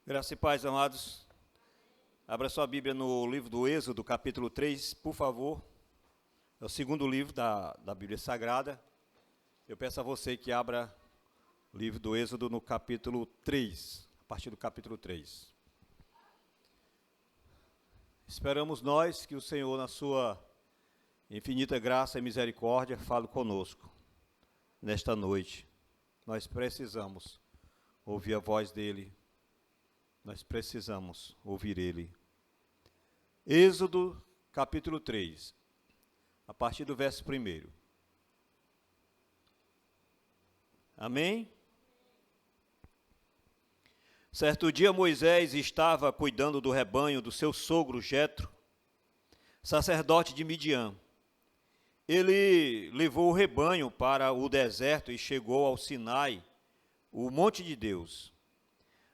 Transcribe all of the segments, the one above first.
Graça e paz, amados. Abra sua Bíblia no livro do Êxodo, capítulo 3, por favor. É o segundo livro da Bíblia Sagrada. Eu peço a você que abra o livro do Êxodo no capítulo 3, a partir do capítulo 3. Esperamos nós que o Senhor, na sua infinita graça e misericórdia, fale conosco nesta noite. Nós precisamos ouvir a voz dEle. Nós precisamos ouvir Ele. Êxodo, capítulo 3, a partir do verso 1. Amém? Certo dia Moisés estava cuidando do rebanho do seu sogro Jetro, sacerdote de Midian. Ele levou o rebanho para o deserto e chegou ao Sinai, o monte de Deus.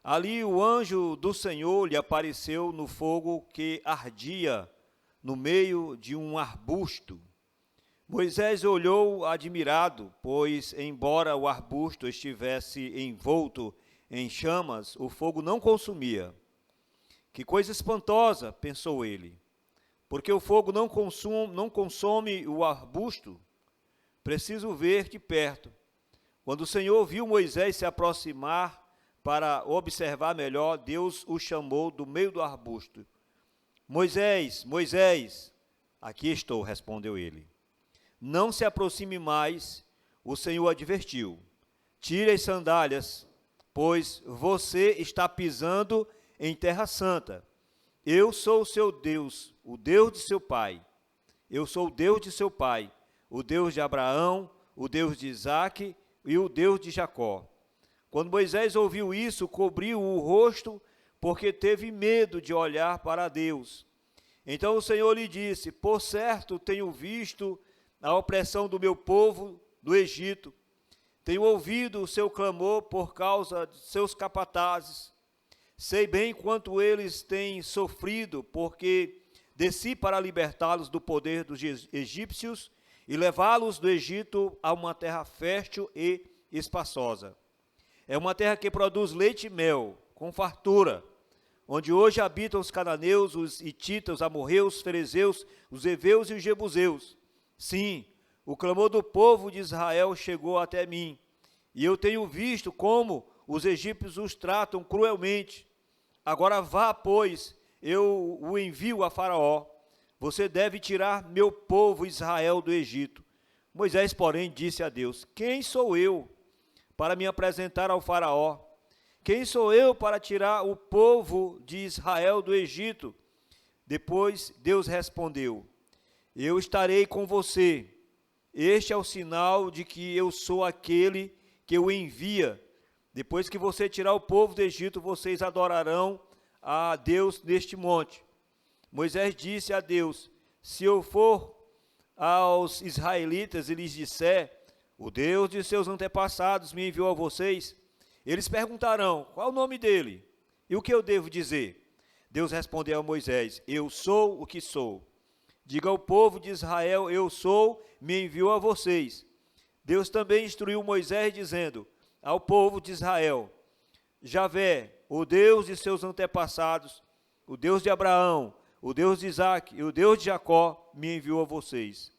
Ali o anjo do Senhor lhe apareceu no fogo que ardia no meio de um arbusto. Moisés olhou admirado, pois, embora o arbusto estivesse envolto em chamas, o fogo não consumia. Que coisa espantosa, pensou ele, porque o fogo não consome o arbusto. Preciso ver de perto. Quando o Senhor viu Moisés se aproximar para observar melhor, Deus o chamou do meio do arbusto. Moisés, Moisés, aqui estou, respondeu ele. Não se aproxime mais, o Senhor advertiu. Tire as sandálias, pois você está pisando em terra santa. Eu sou o seu Deus, o Deus de seu pai. Eu sou o Deus de seu pai, o Deus de Abraão, o Deus de Isaque e o Deus de Jacó. Quando Moisés ouviu isso, cobriu o rosto, porque teve medo de olhar para Deus. Então o Senhor lhe disse: por certo tenho visto a opressão do meu povo do Egito. Tenho ouvido o seu clamor por causa de seus capatazes. Sei bem quanto eles têm sofrido, porque desci para libertá-los do poder dos egípcios e levá-los do Egito a uma terra fértil e espaçosa. É uma terra que produz leite e mel, com fartura, onde hoje habitam os cananeus, os hititas, os amorreus, os ferezeus, os heveus e os jebuseus. Sim, o clamor do povo de Israel chegou até mim, e eu tenho visto como os egípcios os tratam cruelmente. Agora vá, pois, eu o envio a Faraó. Você deve tirar meu povo Israel do Egito. Moisés, porém, disse a Deus: quem sou eu para me apresentar ao Faraó? Quem sou eu para tirar o povo de Israel do Egito? Depois Deus respondeu: eu estarei com você. Este é o sinal de que eu sou aquele que o envia. Depois que você tirar o povo do Egito, vocês adorarão a Deus neste monte. Moisés disse a Deus: se eu for aos israelitas e lhes disser: o Deus de seus antepassados me enviou a vocês, eles perguntarão: qual o nome dele? E o que eu devo dizer? Deus respondeu a Moisés: eu sou o que sou. Diga ao povo de Israel: eu sou, me enviou a vocês. Deus também instruiu Moisés, dizendo ao povo de Israel: Javé, o Deus de seus antepassados, o Deus de Abraão, o Deus de Isaque e o Deus de Jacó, me enviou a vocês.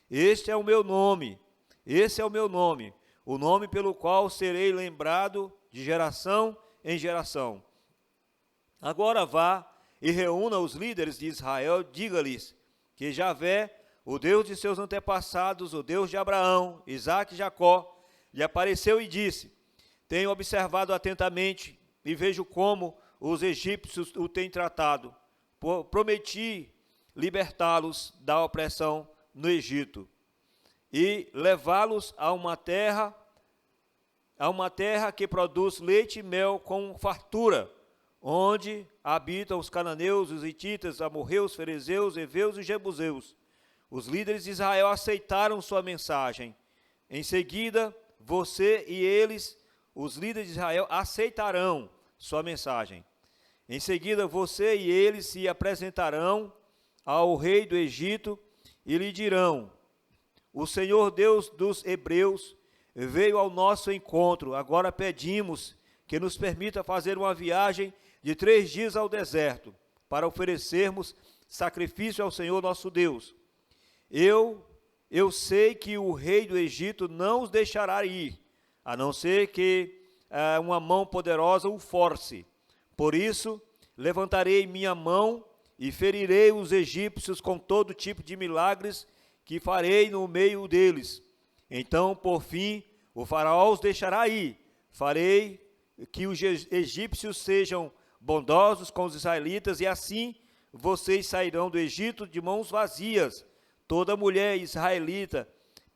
Este é o meu nome. Esse é o meu nome, o nome pelo qual serei lembrado de geração em geração. Agora vá e reúna os líderes de Israel, diga-lhes que Javé, o Deus de seus antepassados, o Deus de Abraão, Isaque e Jacó, lhe apareceu e disse: tenho observado atentamente e vejo como os egípcios o têm tratado. Prometi libertá-los da opressão no Egito e levá-los a uma terra que produz leite e mel com fartura, onde habitam os cananeus, os hititas, os amorreus, os ferezeus, os heveus e os jebuseus. Os líderes de Israel aceitaram sua mensagem. Em seguida, você e eles, os líderes de Israel, aceitarão sua mensagem. Em seguida, você e eles se apresentarão ao rei do Egito e lhe dirão: o Senhor Deus dos hebreus veio ao nosso encontro. Agora pedimos que nos permita fazer uma viagem de 3 dias ao deserto, para oferecermos sacrifício ao Senhor nosso Deus. Eu sei que o rei do Egito não os deixará ir, a não ser que uma mão poderosa o force. Por isso, levantarei minha mão e ferirei os egípcios com todo tipo de milagres que farei no meio deles. Então, por fim, o faraó os deixará ir. Farei que os egípcios sejam bondosos com os israelitas, e assim vocês sairão do Egito de mãos vazias. Toda mulher israelita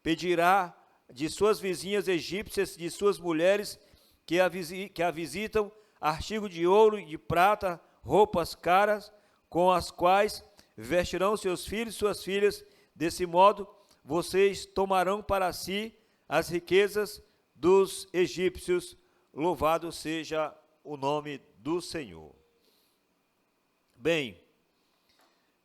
pedirá de suas vizinhas egípcias, de suas mulheres que a visitam, artigo de ouro e de prata, roupas caras, com as quais vestirão seus filhos e suas filhas. Desse modo, vocês tomarão para si as riquezas dos egípcios. Louvado seja o nome do Senhor. Bem,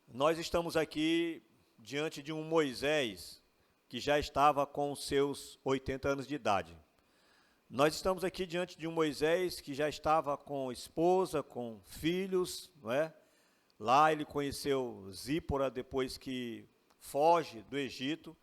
nós estamos aqui diante de um Moisés que já estava com seus 80 anos de idade. Nós estamos aqui diante de um Moisés que já estava com esposa, com filhos, não é? Lá ele conheceu Zípora depois que foge do Egito,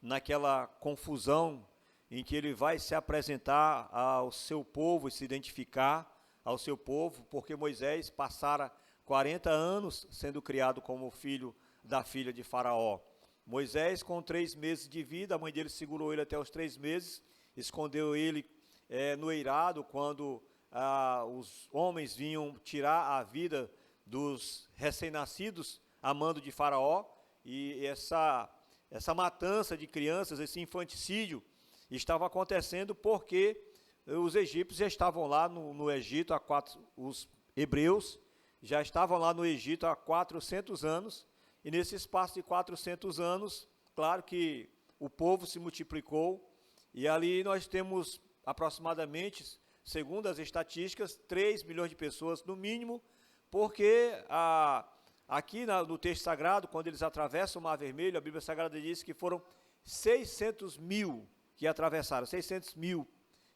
naquela confusão em que ele vai se apresentar ao seu povo e se identificar ao seu povo, porque Moisés passara 40 anos sendo criado como filho da filha de Faraó. Moisés, com 3 meses de vida, a mãe dele segurou ele até os 3 meses, escondeu ele no eirado, quando os homens vinham tirar a vida dos recém-nascidos a mando de Faraó, e essa matança de crianças, esse infanticídio, estava acontecendo porque os egípcios já estavam lá no Egito os hebreus já estavam lá no Egito há 400 anos, e nesse espaço de 400 anos, claro que o povo se multiplicou, e ali nós temos aproximadamente, segundo as estatísticas, 3 milhões de pessoas no mínimo, porque aqui no texto sagrado, quando eles atravessam o Mar Vermelho, a Bíblia Sagrada diz que foram 600 mil que atravessaram, 600 mil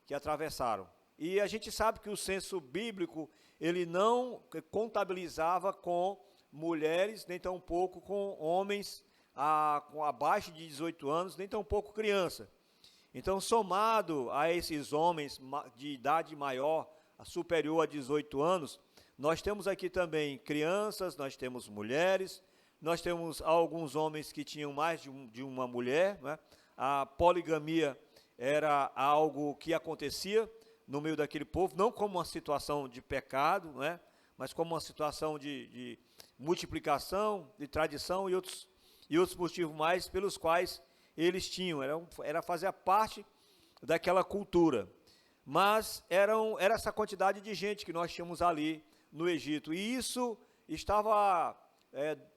que atravessaram. E a gente sabe que o censo bíblico, ele não contabilizava com mulheres, nem tampouco com homens com abaixo de 18 anos, nem tampouco criança. Então, somado a esses homens de idade maior, superior a 18 anos, nós temos aqui também crianças, nós temos mulheres, nós temos alguns homens que tinham mais de uma mulher, né? A poligamia era algo que acontecia no meio daquele povo, não como uma situação de pecado, né? Mas como uma situação de multiplicação, de tradição e outros motivos mais pelos quais eles tinham, era fazer parte daquela cultura. Mas era essa quantidade de gente que nós tínhamos ali no Egito, e isso estava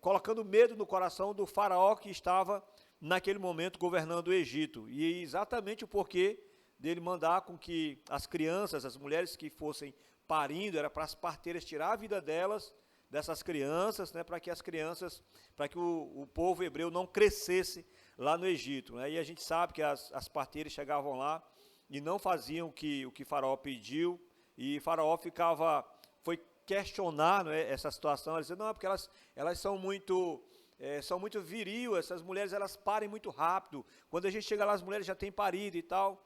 colocando medo no coração do faraó que estava naquele momento governando o Egito, e exatamente o porquê dele mandar com que as crianças, as mulheres que fossem parindo, era para as parteiras tirar a vida dessas crianças, né, para que o povo hebreu não crescesse lá no Egito, né? E a gente sabe que as parteiras chegavam lá e não faziam o que Faraó pediu, e Faraó foi questionar, né, essa situação. Ela dizia, não, é porque elas são muito viril, essas mulheres elas parem muito rápido, quando a gente chega lá as mulheres já têm parido e tal,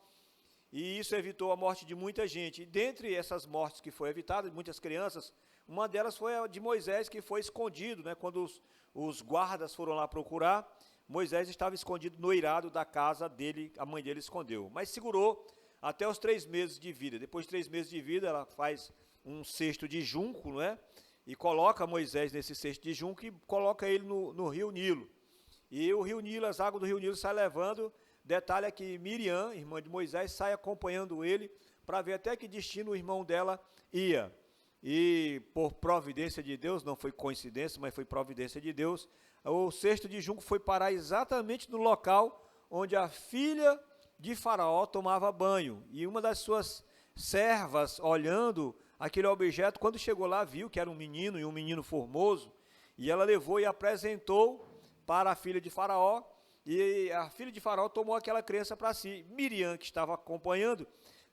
e isso evitou a morte de muita gente. E dentre essas mortes que foi evitada, muitas crianças, uma delas foi a de Moisés, que foi escondido, né, quando os guardas foram lá procurar, Moisés estava escondido no eirado da casa dele, a mãe dele escondeu, mas segurou até os 3 meses de vida. Depois de 3 meses de vida, ela faz um cesto de junco, não é? E coloca Moisés nesse cesto de junco e coloca ele no rio Nilo. E o rio Nilo, as águas do rio Nilo saem levando. Detalhe é que Miriam, irmã de Moisés, sai acompanhando ele para ver até que destino o irmão dela ia. E por providência de Deus, não foi coincidência, mas foi providência de Deus, o cesto de junco foi parar exatamente no local onde a filha de Faraó tomava banho. E uma das suas servas, olhando aquele objeto, quando chegou lá, viu que era um menino, e um menino formoso, e ela levou e apresentou para a filha de Faraó, e a filha de Faraó tomou aquela criança para si. Miriam, que estava acompanhando,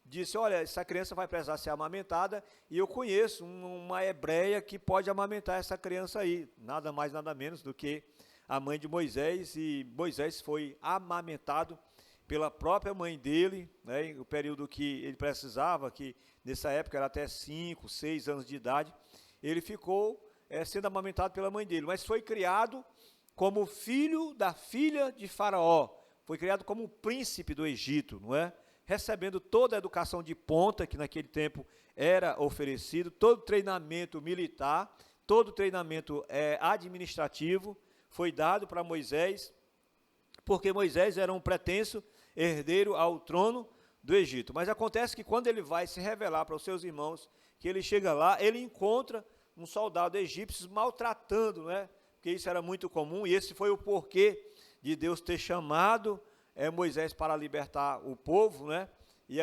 disse, olha, essa criança vai precisar ser amamentada, e eu conheço uma hebreia que pode amamentar essa criança aí, nada mais, nada menos do que a mãe de Moisés, e Moisés foi amamentado pela própria mãe dele, né, o período que ele precisava, que nessa época era até 5, 6 anos de idade, ele ficou sendo amamentado pela mãe dele, mas foi criado como filho da filha de Faraó, foi criado como príncipe do Egito, não é? Recebendo toda a educação de ponta que naquele tempo era oferecido, todo treinamento militar, todo treinamento administrativo foi dado para Moisés, porque Moisés era um pretenso herdeiro ao trono do Egito. Mas acontece que quando ele vai se revelar para os seus irmãos, que ele chega lá, ele encontra um soldado egípcio maltratando, né? Porque isso era muito comum, e esse foi o porquê de Deus ter chamado Moisés para libertar o povo, né? E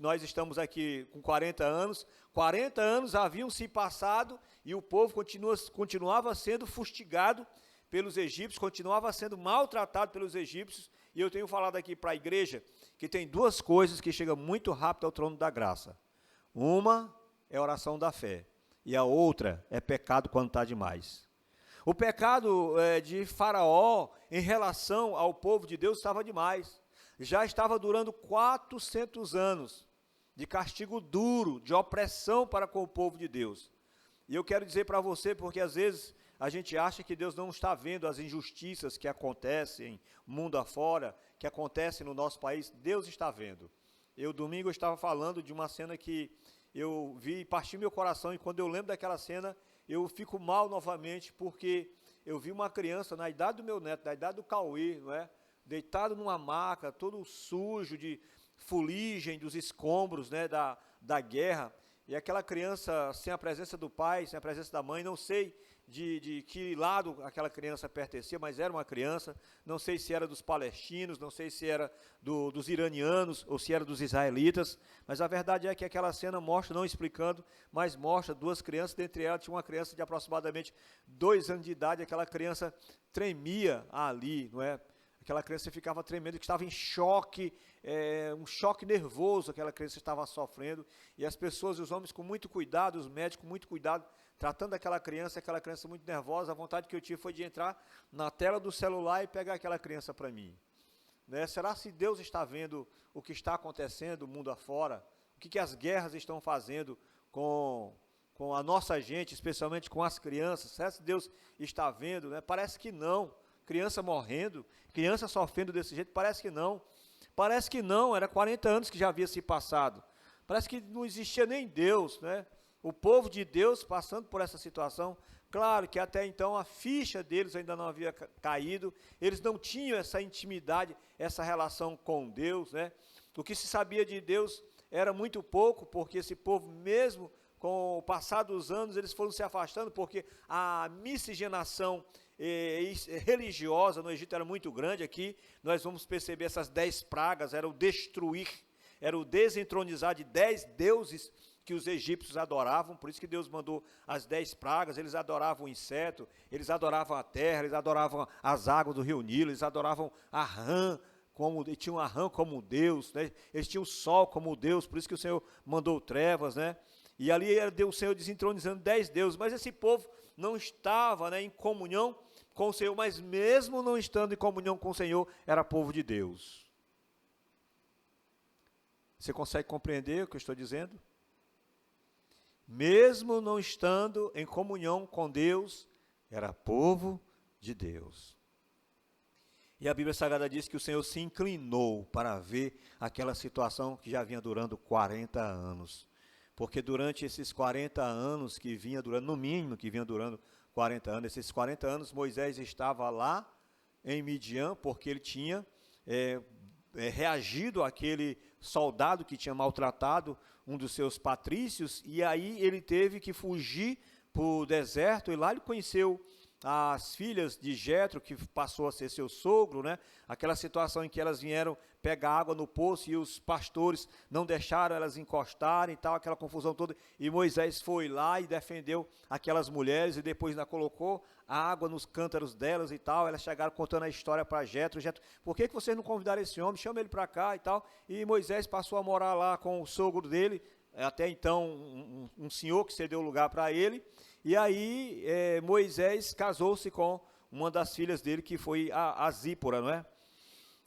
nós estamos aqui com 40 anos haviam se passado, e o povo continuava sendo fustigado pelos egípcios, continuava sendo maltratado pelos egípcios, e eu tenho falado aqui para a igreja que tem duas coisas que chegam muito rápido ao trono da graça. Uma é a oração da fé, e a outra é pecado quando está demais. O pecado de Faraó em relação ao povo de Deus estava demais. Já estava durando 400 anos de castigo duro, de opressão para com o povo de Deus. E eu quero dizer para você, porque às vezes a gente acha que Deus não está vendo as injustiças que acontecem mundo afora, que acontecem no nosso país. Deus está vendo. Domingo eu estava falando de uma cena que eu vi e partiu meu coração, e quando eu lembro daquela cena, eu fico mal novamente, porque eu vi uma criança na idade do meu neto, na idade do Cauê, não é? Deitado numa maca, todo sujo de fuligem, dos escombros, né, da guerra, e aquela criança sem a presença do pai, sem a presença da mãe, não sei de que lado aquela criança pertencia, mas era uma criança, não sei se era dos palestinos, não sei se era dos iranianos, ou se era dos israelitas, mas a verdade é que aquela cena mostra, não explicando, mas mostra duas crianças, dentre elas tinha uma criança de aproximadamente 2 anos de idade, aquela criança tremia ali, não é? Aquela criança ficava tremendo, que estava em choque, um choque nervoso, aquela criança estava sofrendo, e as pessoas, os homens com muito cuidado, os médicos com muito cuidado, tratando aquela criança muito nervosa. A vontade que eu tive foi de entrar na tela do celular e pegar aquela criança para mim. Né? Será se Deus está vendo o que está acontecendo mundo afora? O que as guerras estão fazendo com a nossa gente, especialmente com as crianças? Será se Deus está vendo? Né? Parece que não. Criança morrendo, criança sofrendo desse jeito, parece que não. Parece que não, era 40 anos que já havia se passado. Parece que não existia nem Deus, né? O povo de Deus passando por essa situação. Claro que até então a ficha deles ainda não havia caído, eles não tinham essa intimidade, essa relação com Deus, né? O que se sabia de Deus era muito pouco, porque esse povo, mesmo com o passar dos anos, eles foram se afastando, porque a miscigenação religiosa no Egito era muito grande. Aqui nós vamos perceber essas 10 pragas, era o destruir, era o desentronizar de 10 deuses que os egípcios adoravam, por isso que Deus mandou as 10 pragas. Eles adoravam o inseto, eles adoravam a terra, eles adoravam as águas do rio Nilo, eles adoravam a rã, tinham a rã como Deus, né? Eles tinham o sol como Deus, por isso que o Senhor mandou trevas, né? E ali era o Senhor desentronizando 10 deuses, mas esse povo não estava, né, em comunhão com o Senhor, mas mesmo não estando em comunhão com o Senhor, era povo de Deus. Você consegue compreender o que eu estou dizendo? Mesmo não estando em comunhão com Deus, era povo de Deus. E a Bíblia Sagrada diz que o Senhor se inclinou para ver aquela situação que já vinha durando 40 anos. Porque durante esses 40 anos que vinha durando, no mínimo que vinha durando 40 anos, esses 40 anos Moisés estava lá em Midian, porque ele tinha reagido àquele soldado que tinha maltratado um dos seus patrícios, e aí ele teve que fugir para o deserto, e lá ele conheceu as filhas de Jetro, que passou a ser seu sogro, né? Aquela situação em que elas vieram pegar água no poço e os pastores não deixaram elas encostarem e tal, aquela confusão toda, e Moisés foi lá e defendeu aquelas mulheres, e depois ainda colocou a água nos cântaros delas e tal. Elas chegaram contando a história para Jetro. Jetro, por que vocês não convidaram esse homem? Chama ele para cá e tal. E Moisés passou a morar lá com o sogro dele, até então um senhor que cedeu lugar para ele. E aí Moisés casou-se com uma das filhas dele, que foi a Zípora, não é?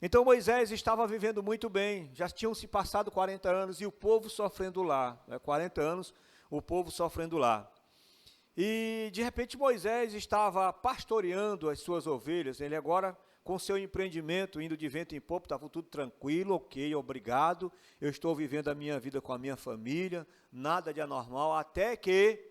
Então Moisés estava vivendo muito bem, já tinham se passado 40 anos e o povo sofrendo lá, 40 anos, o povo sofrendo lá. E de repente Moisés estava pastoreando as suas ovelhas, ele agora com seu empreendimento, indo de vento em popa, estava tudo tranquilo, ok, obrigado, eu estou vivendo a minha vida com a minha família, nada de anormal, até que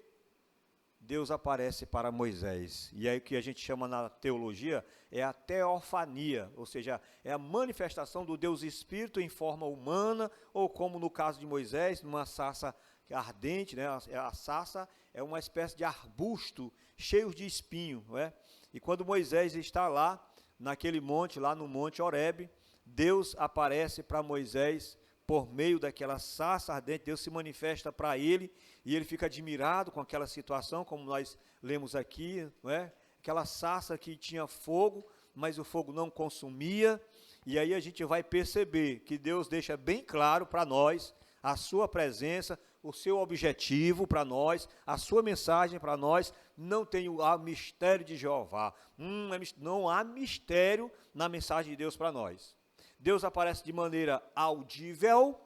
Deus aparece para Moisés. E aí o que a gente chama na teologia é a teofania, ou seja, é a manifestação do Deus Espírito em forma humana, ou como no caso de Moisés, numa sarça ardente, né? A sarça é uma espécie de arbusto cheio de espinho, não é? E quando Moisés está lá, naquele monte, lá no Monte Horebe, Deus aparece para Moisés por meio daquela sarça ardente. Deus se manifesta para ele, e ele fica admirado com aquela situação, como nós lemos aqui, não é? Aquela sarça que tinha fogo, mas o fogo não consumia, e aí a gente vai perceber que Deus deixa bem claro para nós a sua presença, o seu objetivo para nós, a sua mensagem para nós. Não tem o mistério de Jeová, não há mistério na mensagem de Deus para nós. Deus aparece de maneira audível,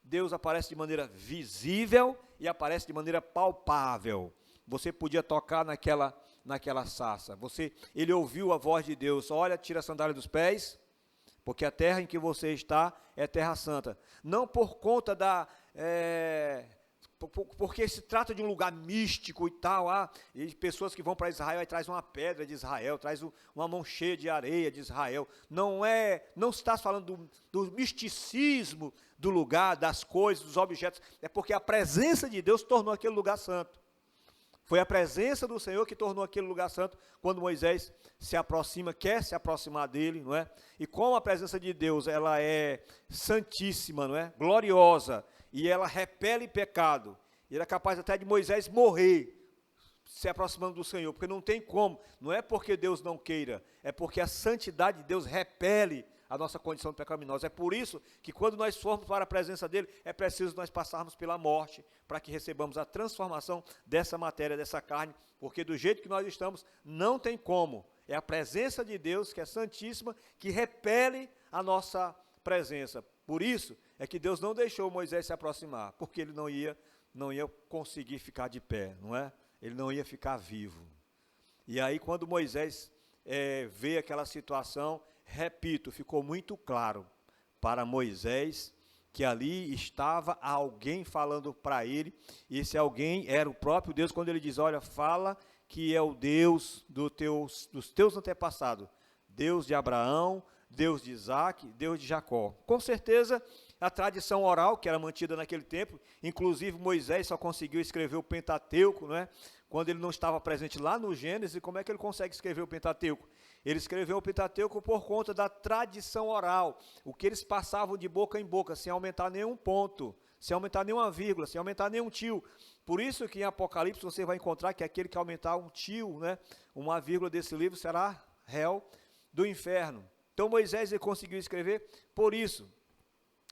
Deus aparece de maneira visível e aparece de maneira palpável. Você podia tocar naquela sarça, ele ouviu a voz de Deus: olha, tira a sandália dos pés, porque a terra em que você está é terra santa. Não por conta porque se trata de um lugar místico e tal, e pessoas que vão para Israel, aí traz uma pedra de Israel, traz uma mão cheia de areia de Israel. Não se está falando do misticismo do lugar, das coisas, dos objetos, é porque a presença de Deus tornou aquele lugar santo. Foi a presença do Senhor que tornou aquele lugar santo, quando Moisés se aproxima, quer se aproximar dele, não é? E como a presença de Deus, ela é santíssima, não é? Gloriosa, e ela repele pecado, e era capaz até de Moisés morrer se aproximando do Senhor, porque não tem como, não é porque Deus não queira, é porque a santidade de Deus repele a nossa condição pecaminosa. É por isso que quando nós formos para a presença dele, é preciso nós passarmos pela morte, para que recebamos a transformação dessa matéria, dessa carne, porque do jeito que nós estamos, não tem como. É a presença de Deus, que é santíssima, que repele a nossa presença. Por isso é que Deus não deixou Moisés se aproximar, porque ele não ia conseguir ficar de pé, não é? Ele não ia ficar vivo. E aí quando Moisés vê aquela situação, repito, ficou muito claro para Moisés que ali estava alguém falando para ele, e esse alguém era o próprio Deus, quando ele diz: olha, fala que é o Deus dos teus antepassados, Deus de Abraão, Deus de Isaac, Deus de Jacó. Com certeza, a tradição oral que era mantida naquele tempo, inclusive Moisés só conseguiu escrever o Pentateuco, não é? Quando ele não estava presente lá no Gênesis. Como é que ele consegue escrever o Pentateuco? Ele escreveu o Pentateuco por conta da tradição oral, o que eles passavam de boca em boca, sem aumentar nenhum ponto, sem aumentar nenhuma vírgula, sem aumentar nenhum tio. Por isso que em Apocalipse você vai encontrar que aquele que aumentar um tio, né, uma vírgula desse livro, será réu do inferno. Então Moisés ele conseguiu escrever por isso.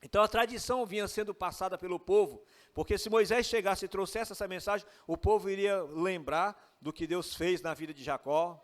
Então a tradição vinha sendo passada pelo povo, porque se Moisés chegasse e trouxesse essa mensagem, o povo iria lembrar do que Deus fez na vida de Jacó,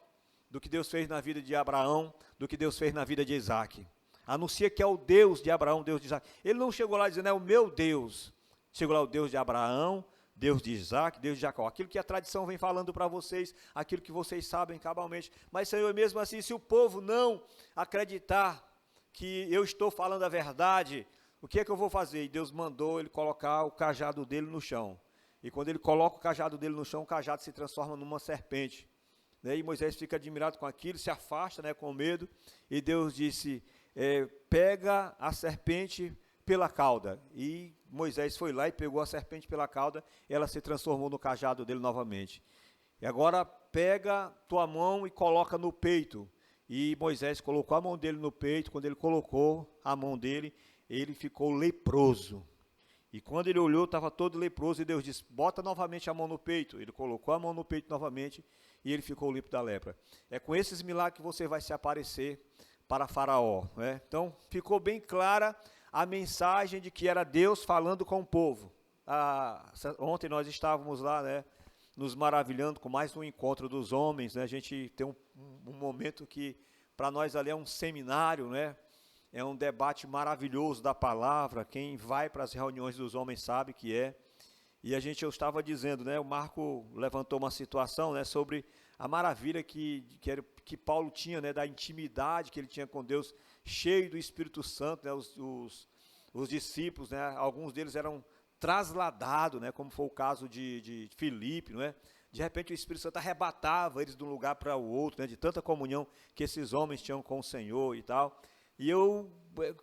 do que Deus fez na vida de Abraão, do que Deus fez na vida de Isaac. Anuncia que é o Deus de Abraão, Deus de Isaac. Ele não chegou lá dizendo: é o meu Deus. Chegou lá: o Deus de Abraão, Deus de Isaac, Deus de Jacó. Aquilo que a tradição vem falando para vocês, aquilo que vocês sabem cabalmente. Mas, Senhor, mesmo assim, se o povo não acreditar que eu estou falando a verdade, o que é que eu vou fazer? E Deus mandou ele colocar o cajado dele no chão. E quando ele coloca o cajado dele no chão, o cajado se transforma numa serpente. E Moisés fica admirado com aquilo, se afasta, né, com medo. E Deus disse: pega a serpente pela cauda. E Moisés foi lá e pegou a serpente pela cauda. Ela se transformou no cajado dele novamente. E agora pega tua mão e coloca no peito. E Moisés colocou a mão dele no peito. Quando ele colocou a mão dele, ele ficou leproso. E quando ele olhou, estava todo leproso, e Deus disse, bota novamente a mão no peito. Ele colocou a mão no peito novamente, e ele ficou limpo da lepra. É com esses milagres que você vai se aparecer para Faraó, né? Então, ficou bem clara a mensagem de que era Deus falando com o povo. Ontem nós estávamos lá, né, nos maravilhando com mais um encontro dos homens, né? A gente tem um momento que, para nós ali, é um seminário, né? É um debate maravilhoso da palavra. Quem vai para as reuniões dos homens sabe que é. E eu estava dizendo, né, o Marco levantou uma situação, né, sobre a maravilha que Paulo tinha, né, da intimidade que ele tinha com Deus, cheio do Espírito Santo, né, os discípulos, né, alguns deles eram trasladados, né, como foi o caso de Filipe, não é? De repente o Espírito Santo arrebatava eles de um lugar para o outro, né, de tanta comunhão que esses homens tinham com o Senhor e tal. E eu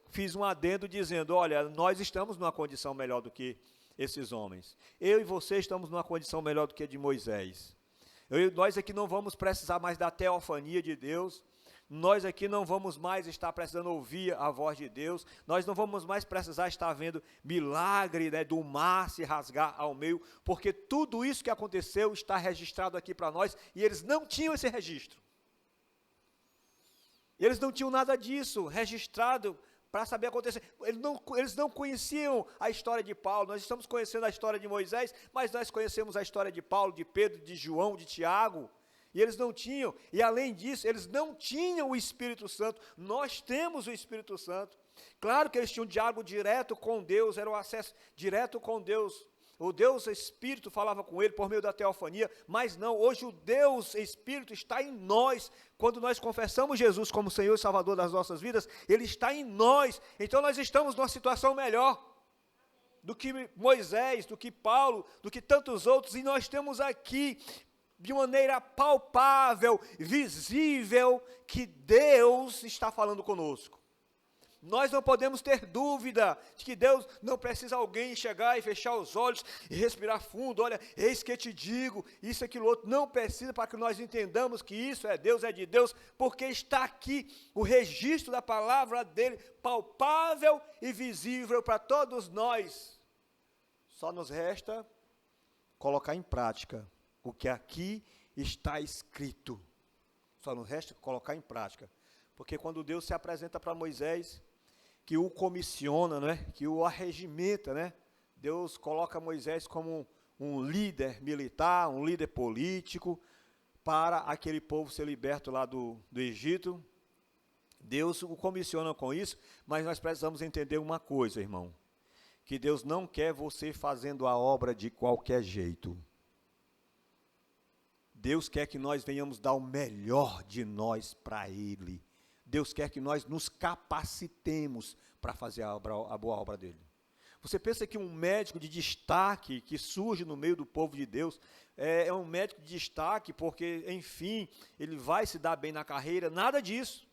fiz um adendo dizendo, olha, nós estamos numa condição melhor do que esses homens. Eu e você estamos numa condição melhor do que a de Moisés. Nós aqui não vamos precisar mais da teofania de Deus. Nós aqui não vamos mais estar precisando ouvir a voz de Deus. Nós não vamos mais precisar estar vendo milagre, né, do mar se rasgar ao meio, porque tudo isso que aconteceu está registrado aqui para nós, e eles não tinham esse registro. Eles não tinham nada disso registrado para saber acontecer. Eles não conheciam a história de Paulo. Nós estamos conhecendo a história de Moisés, mas nós conhecemos a história de Paulo, de Pedro, de João, de Tiago. E eles não tinham, e além disso, eles não tinham o Espírito Santo. Nós temos o Espírito Santo. Claro que eles tinham um diálogo direto com Deus, era um acesso direto com Deus. O Deus Espírito falava com ele por meio da teofania, mas não, hoje o Deus Espírito está em nós. Quando nós confessamos Jesus como Senhor e Salvador das nossas vidas, Ele está em nós. Então nós estamos numa situação melhor do que Moisés, do que Paulo, do que tantos outros, e nós temos aqui, de maneira palpável, visível, que Deus está falando conosco. Nós não podemos ter dúvida de que Deus não precisa alguém chegar e fechar os olhos e respirar fundo. Olha, eis que te digo, isso, aquilo, outro. Não precisa, para que nós entendamos que isso é de Deus, porque está aqui o registro da palavra dele, palpável e visível para todos nós. Só nos resta colocar em prática o que aqui está escrito. Só nos resta colocar em prática. Porque quando Deus se apresenta para Moisés, que o comissiona, né, que o arregimenta, né, Deus coloca Moisés como um líder militar, um líder político, para aquele povo ser liberto lá do Egito. Deus o comissiona com isso, mas nós precisamos entender uma coisa, irmão, que Deus não quer você fazendo a obra de qualquer jeito. Deus quer que nós venhamos dar o melhor de nós para Ele. Deus quer que nós nos capacitemos para fazer a boa obra dele. Você pensa que um médico de destaque que surge no meio do povo de Deus é um médico de destaque porque, enfim, ele vai se dar bem na carreira? Nada disso.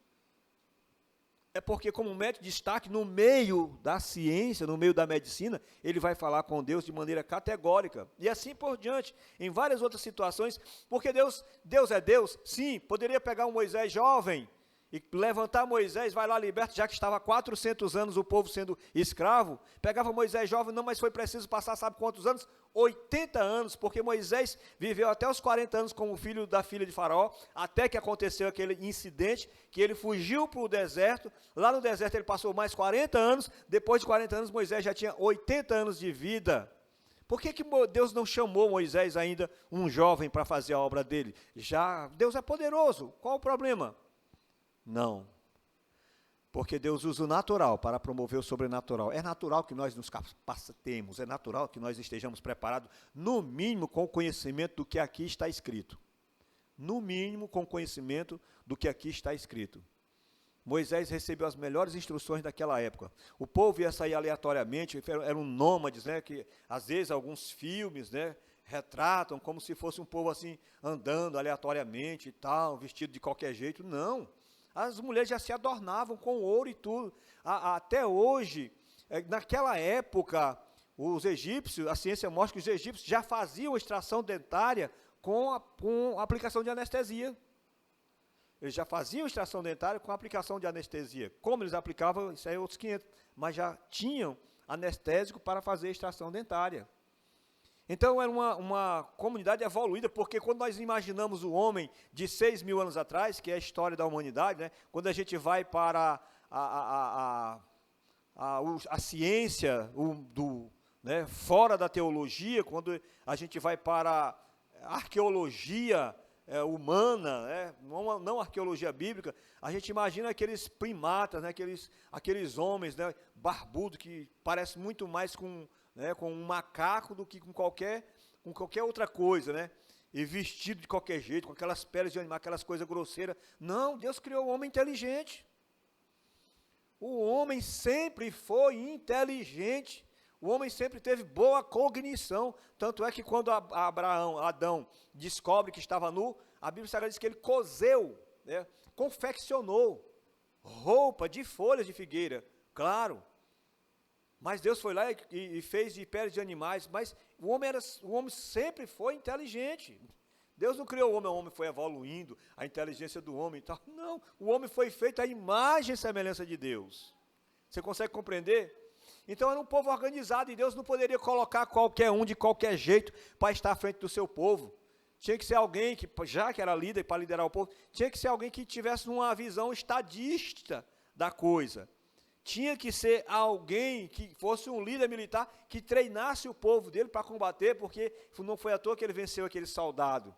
É porque, como um médico de destaque no meio da ciência, no meio da medicina, ele vai falar com Deus de maneira categórica. E assim por diante, em várias outras situações, porque Deus é Deus. Sim, poderia pegar um Moisés jovem e levantar Moisés, vai lá, liberta, já que estava há 400 anos o povo sendo escravo. Pegava Moisés jovem, não, mas foi preciso passar, sabe quantos anos? 80 anos, porque Moisés viveu até os 40 anos como filho da filha de Faraó, até que aconteceu aquele incidente, que ele fugiu para o deserto. Lá no deserto ele passou mais 40 anos, depois de 40 anos Moisés já tinha 80 anos de vida. Por que Deus não chamou Moisés ainda, um jovem, para fazer a obra dele? Já, Deus é poderoso, qual o problema? Não, porque Deus usa o natural para promover o sobrenatural. É natural que nós nos capacitemos, é natural que nós estejamos preparados, no mínimo com o conhecimento do que aqui está escrito. No mínimo com o conhecimento do que aqui está escrito. Moisés recebeu as melhores instruções daquela época. O povo ia sair aleatoriamente, eram nômades, né, que às vezes alguns filmes, né, retratam como se fosse um povo assim, andando aleatoriamente e tal, vestido de qualquer jeito. Não. As mulheres já se adornavam com ouro e tudo. Até hoje, naquela época, os egípcios, a ciência mostra que os egípcios já faziam extração dentária com a aplicação de anestesia. Eles já faziam extração dentária com a aplicação de anestesia. Como eles aplicavam, isso aí é outros 500, mas já tinham anestésico para fazer extração dentária. Então, era uma comunidade evoluída, porque quando nós imaginamos o homem de 6.000 anos atrás, que é a história da humanidade, né, quando a gente vai para a ciência né, fora da teologia, quando a gente vai para a arqueologia humana, né, não arqueologia bíblica, a gente imagina aqueles primatas, né, aqueles homens, né, barbudos, que parecem muito mais com um macaco do que com qualquer outra coisa, né? E vestido de qualquer jeito, com aquelas peles de animal, aquelas coisas grosseiras. Não, Deus criou o homem inteligente. O homem sempre foi inteligente. O homem sempre teve boa cognição. Tanto é que quando Adão descobre que estava nu, a Bíblia Sagrada diz que ele coseu, né, confeccionou roupa de folhas de figueira, claro. Mas Deus foi lá e fez de peles de animais. Mas o homem sempre foi inteligente. Deus não criou o homem foi evoluindo, a inteligência do homem e tal. Não, o homem foi feito à imagem e semelhança de Deus. Você consegue compreender? Então era um povo organizado e Deus não poderia colocar qualquer um de qualquer jeito para estar à frente do seu povo. Tinha que ser alguém que, já que era líder para liderar o povo, tinha que ser alguém que tivesse uma visão estadista da coisa. Tinha que ser alguém que fosse um líder militar que treinasse o povo dele para combater, porque não foi à toa que ele venceu aquele soldado.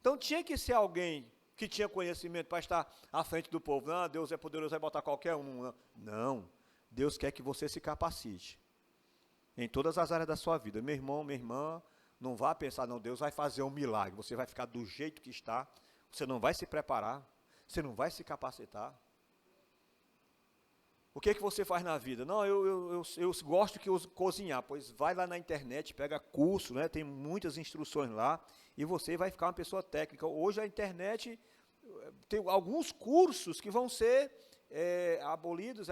Então tinha que ser alguém que tinha conhecimento para estar à frente do povo. Não, Deus é poderoso, vai botar qualquer um. Não, Deus quer que você se capacite em todas as áreas da sua vida. Meu irmão, minha irmã, não vá pensar, não, Deus vai fazer um milagre. Você vai ficar do jeito que está, você não vai se preparar, você não vai se capacitar. O que você faz na vida? Não, eu gosto de cozinhar. Pois vai lá na internet, pega curso, né, tem muitas instruções lá, e você vai ficar uma pessoa técnica. Hoje a internet tem alguns cursos que vão ser abolidos,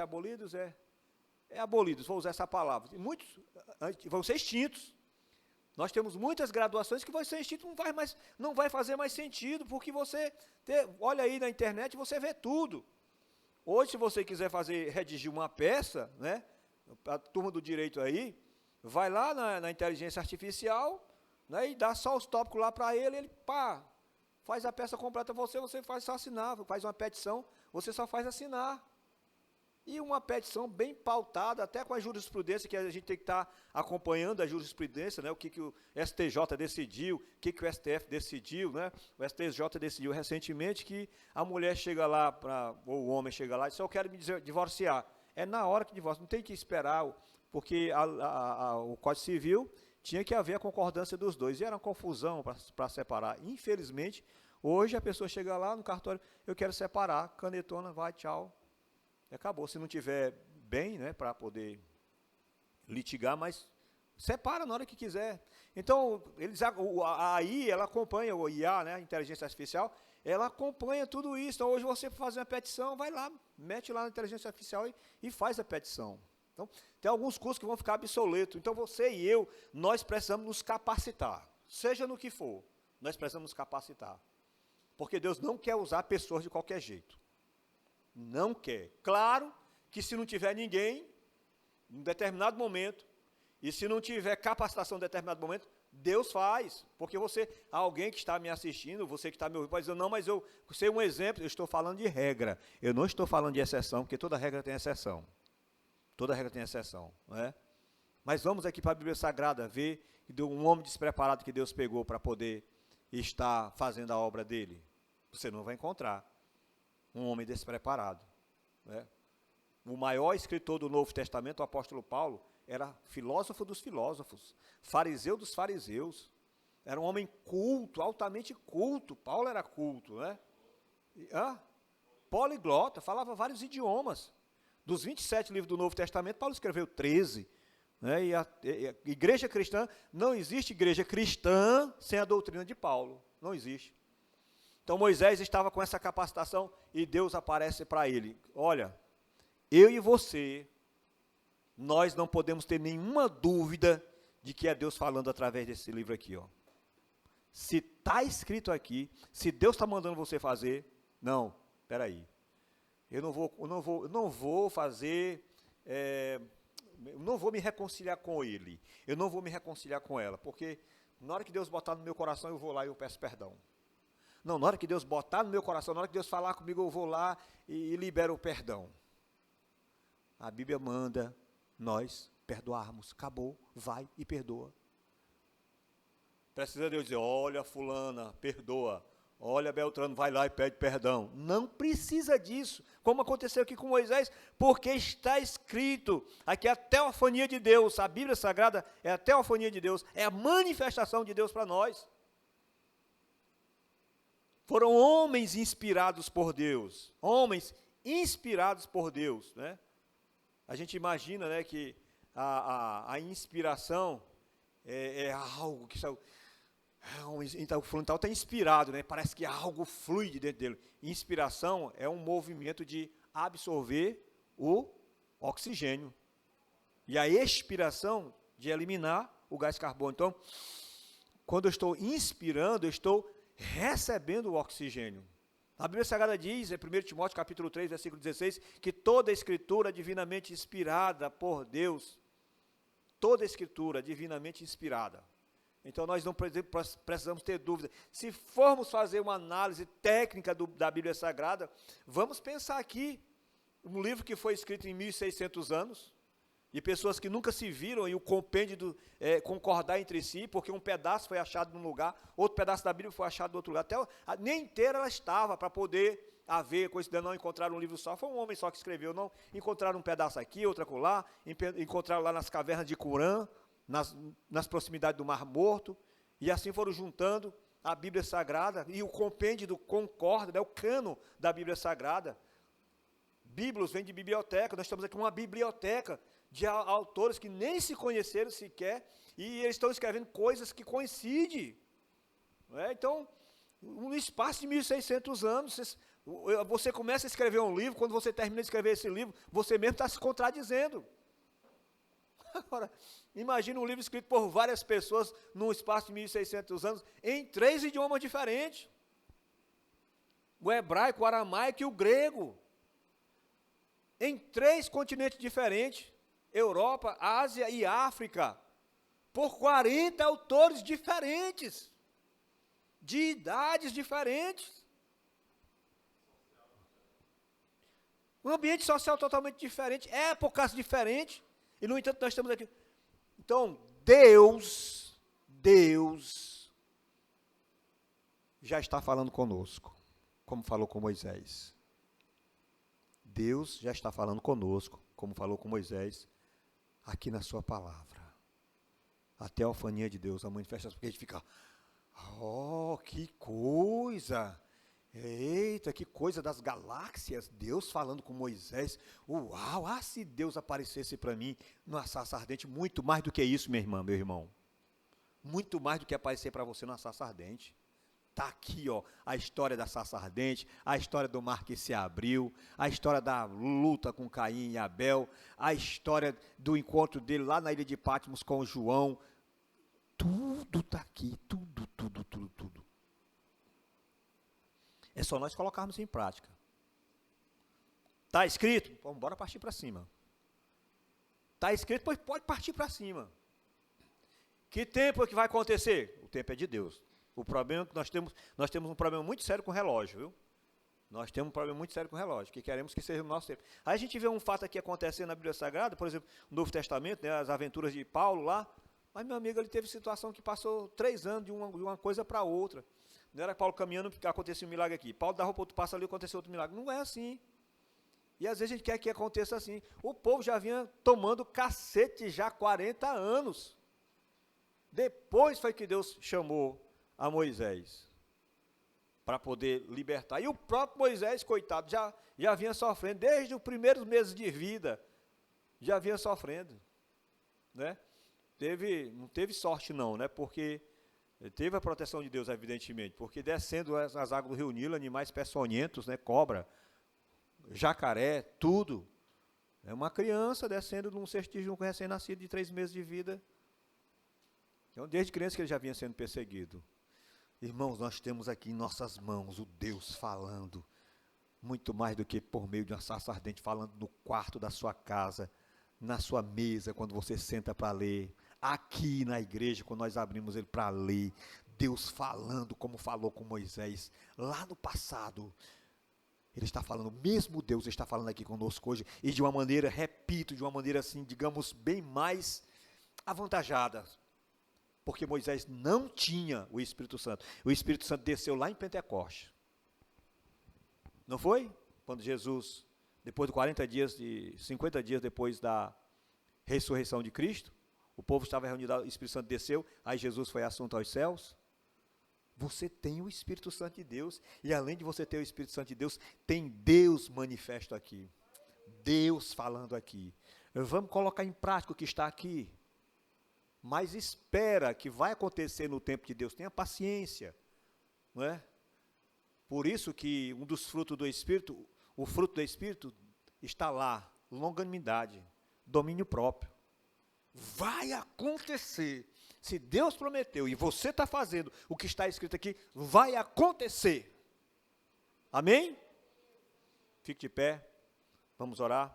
vou usar essa palavra. Muitos vão ser extintos. Nós temos muitas graduações que vão ser extintas, não vai fazer mais sentido, porque olha aí na internet e você vê tudo. Hoje, se você quiser redigir uma peça, né, a turma do direito aí, vai lá na inteligência artificial, né, e dá só os tópicos lá para ele faz a peça completa, você faz só assinar, faz uma petição, você só faz assinar. E uma petição bem pautada, até com a jurisprudência, que a gente tem que estar acompanhando a jurisprudência, né, o que o STJ decidiu, o que o STF decidiu, né, o STJ decidiu recentemente que a mulher chega lá, ou o homem chega lá e diz, eu quero me divorciar. É na hora que divórcio, não tem que esperar, porque o Código Civil tinha que haver a concordância dos dois, e era uma confusão para separar. Infelizmente, hoje a pessoa chega lá no cartório, eu quero separar, canetona, vai, tchau. E acabou, se não tiver bem, né, para poder litigar, mas separa na hora que quiser. Então, a AI, ela acompanha, o IA, né, a inteligência artificial, ela acompanha tudo isso. Então, hoje você fazer uma petição, vai lá, mete lá na inteligência artificial e faz a petição. Então, tem alguns cursos que vão ficar obsoletos. Então, você e eu, nós precisamos nos capacitar, seja no que for, nós precisamos nos capacitar. Porque Deus não quer usar pessoas de qualquer jeito. Não quer. Claro que se não tiver ninguém, em determinado momento, e se não tiver capacitação em determinado momento, Deus faz. Porque alguém que está me assistindo, você que está me ouvindo, pode dizer, não, mas eu sei um exemplo, eu estou falando de regra. Eu não estou falando de exceção, porque toda regra tem exceção. Toda regra tem exceção, não é? Mas vamos aqui para a Bíblia Sagrada ver um homem despreparado que Deus pegou para poder estar fazendo a obra dele. Você não vai encontrar um homem despreparado, né? O maior escritor do Novo Testamento, o apóstolo Paulo, era filósofo dos filósofos, fariseu dos fariseus, era um homem culto, altamente culto. Paulo era culto, né? Poliglota, falava vários idiomas. Dos 27 livros do Novo Testamento, Paulo escreveu 13, né? E a igreja cristã, não existe igreja cristã sem a doutrina de Paulo, não existe. Então Moisés estava com essa capacitação e Deus aparece para ele. Olha, eu e você, nós não podemos ter nenhuma dúvida de que é Deus falando através desse livro aqui, ó. Se está escrito aqui, se Deus está mandando você fazer, não, espera aí. Eu não vou fazer, eu não vou me reconciliar com ele, eu não vou me reconciliar com ela, porque na hora que Deus botar no meu coração, eu vou lá e eu peço perdão. Não, na hora que Deus botar no meu coração, na hora que Deus falar comigo, eu vou lá e libero o perdão. A Bíblia manda nós perdoarmos, acabou, vai e perdoa. Precisa Deus dizer, olha fulana, perdoa. Olha, Beltrano, vai lá e pede perdão. Não precisa disso, como aconteceu aqui com Moisés, porque está escrito, aqui é a teofania de Deus, a Bíblia Sagrada é a teofania de Deus, é a manifestação de Deus para nós. Foram homens inspirados por Deus, né? A gente imagina, né, que a inspiração é algo que... Então, o fulano tal está inspirado, né? Parece que algo flui de dentro dele. Inspiração é um movimento de absorver o oxigênio. E a expiração de eliminar o gás carbônico. Então, quando eu estou inspirando, eu estou recebendo o oxigênio. A Bíblia Sagrada diz, em 1 Timóteo capítulo 3, versículo 16, que toda a escritura é divinamente inspirada por Deus. Toda a escritura é divinamente inspirada. Então, nós não precisamos ter dúvida. Se formos fazer uma análise técnica da Bíblia Sagrada, vamos pensar aqui, um livro que foi escrito em 1600 anos, e pessoas que nunca se viram, e o compêndio concordar entre si, porque um pedaço foi achado num lugar, outro pedaço da Bíblia foi achado no outro lugar, nem inteira ela estava para poder haver, coincidência, não encontraram um livro só, foi um homem só que escreveu, não encontraram um pedaço aqui, outro acolá, encontraram lá nas cavernas de Curã, nas proximidades do Mar Morto, e assim foram juntando a Bíblia Sagrada, e o compêndio concorda, né, o cano da Bíblia Sagrada. Bíblios vem de biblioteca, nós estamos aqui com uma biblioteca de autores que nem se conheceram sequer, e eles estão escrevendo coisas que coincidem. Então, no espaço de 1600 anos, você começa a escrever um livro, quando você termina de escrever esse livro, você mesmo está se contradizendo. Agora, imagina um livro escrito por várias pessoas num espaço de 1600 anos, em 3 idiomas diferentes. O hebraico, o aramaico e o grego. Em 3 continentes diferentes, Europa, Ásia e África, por 40 autores diferentes, de idades diferentes. Um ambiente social totalmente diferente, épocas diferentes. E, no entanto, nós estamos aqui. Então, Deus já está falando conosco, como falou com Moisés. Deus já está falando conosco, como falou com Moisés, aqui na sua palavra. A teofania de Deus, a manifestação, porque a gente fica, oh, que coisa! Eita, que coisa das galáxias, Deus falando com Moisés, uau, se Deus aparecesse para mim numa sarça ardente, muito mais do que isso, minha irmã, meu irmão, muito mais do que aparecer para você numa sarça ardente. Está aqui, ó, a história da sarça ardente, a história do mar que se abriu, a história da luta com Caim e Abel, a história do encontro dele lá na ilha de Patmos com João, tudo está aqui, tudo. É só nós colocarmos em prática. Está escrito? Vamos embora partir para cima. Está escrito, pois pode partir para cima. Que tempo é que vai acontecer? O tempo é de Deus. O problema é que nós temos um problema muito sério com o relógio, viu? Nós temos um problema muito sério com o relógio, que queremos que seja no nosso tempo. Aí a gente vê um fato aqui acontecendo na Bíblia Sagrada, por exemplo, no Novo Testamento, né, as aventuras de Paulo lá, mas meu amigo, ele teve situação que passou 3 anos de uma coisa para outra. Não era Paulo caminhando porque acontecia um milagre aqui. Paulo dá roupa, outro passa ali, aconteceu outro milagre. Não é assim. E às vezes a gente quer que aconteça assim. O povo já vinha tomando cacete já há 40 anos. Depois foi que Deus chamou a Moisés para poder libertar. E o próprio Moisés, coitado, já vinha sofrendo, desde os primeiros meses de vida, já vinha sofrendo. Né? Não teve sorte não, né? Porque teve a proteção de Deus, evidentemente, porque descendo as águas do rio Nilo, animais peçonhentos, né, cobra, jacaré, tudo. É uma criança descendo num cesto de um recém-nascido de 3 meses de vida. Então, desde criança que ele já vinha sendo perseguido. Irmãos, nós temos aqui em nossas mãos o Deus falando, muito mais do que por meio de uma sarça ardente, falando no quarto da sua casa, na sua mesa, quando você senta para ler, aqui na igreja, quando nós abrimos ele para ler, Deus falando como falou com Moisés, lá no passado. Ele está falando, mesmo Deus está falando aqui conosco hoje, e de uma maneira, repito, de uma maneira assim, digamos, bem mais avantajada, porque Moisés não tinha o Espírito Santo. O Espírito Santo desceu lá em Pentecostes. Não foi? Quando Jesus, depois de 40 dias, 50 dias depois da ressurreição de Cristo, o povo estava reunido, o Espírito Santo desceu, aí Jesus foi assunto aos céus. Você tem o Espírito Santo de Deus, e além de você ter o Espírito Santo de Deus, tem Deus manifesto aqui, Deus falando aqui. Vamos colocar em prática o que está aqui, mas espera que vai acontecer no tempo de Deus, tenha paciência, não é? Por isso que um dos frutos do Espírito, o fruto do Espírito está lá, longanimidade, domínio próprio. Vai acontecer. Se Deus prometeu e você está fazendo o que está escrito aqui, vai acontecer. Amém? Fique de pé, vamos orar.